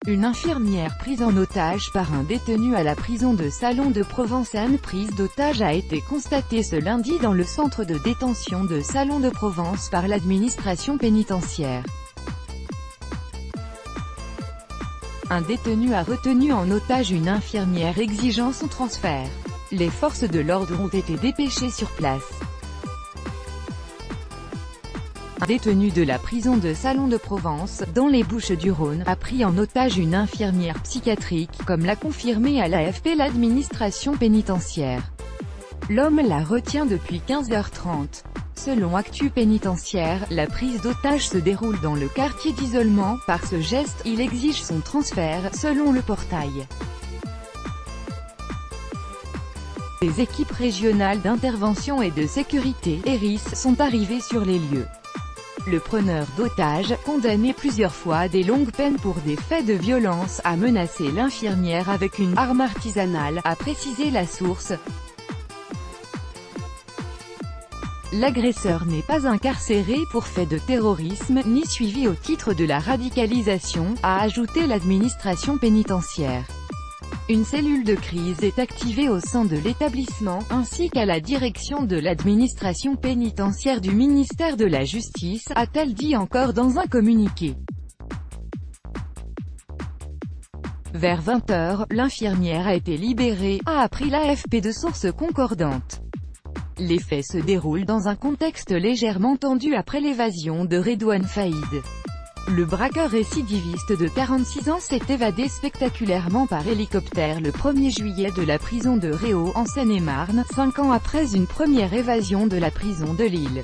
Une infirmière prise en otage par un détenu à la prison de Salon de Provence. Une prise d'otage a été constatée ce lundi dans le centre de détention de Salon de Provence par l'administration pénitentiaire. Un détenu a retenu en otage une infirmière exigeant son transfert. Les forces de l'ordre ont été dépêchées sur place. Un détenu de la prison de Salon de Provence, dans les Bouches-du-Rhône, a pris en otage une infirmière psychiatrique, comme l'a confirmé à l'AFP l'administration pénitentiaire. L'homme la retient depuis 15h30. Selon Actu Pénitentiaire, la prise d'otage se déroule dans le quartier d'isolement. Par ce geste, il exige son transfert, selon le portail. Les équipes régionales d'intervention et de sécurité, ERIS, sont arrivées sur les lieux. Le preneur d'otages, condamné plusieurs fois à des longues peines pour des faits de violence, a menacé l'infirmière avec une arme artisanale, a précisé la source. L'agresseur n'est pas incarcéré pour fait de terrorisme, ni suivi au titre de la radicalisation, a ajouté l'administration pénitentiaire. Une cellule de crise est activée au sein de l'établissement, ainsi qu'à la direction de l'administration pénitentiaire du ministère de la Justice, a-t-elle dit encore dans un communiqué. Vers 20h, l'infirmière a été libérée, a appris l'AFP de sources concordantes. Les faits se déroulent dans un contexte légèrement tendu après l'évasion de Redouane Faïd. Le braqueur récidiviste de 46 ans s'est évadé spectaculairement par hélicoptère le 1er juillet de la prison de Réau en Seine-et-Marne, 5 ans après une première évasion de la prison de Lille.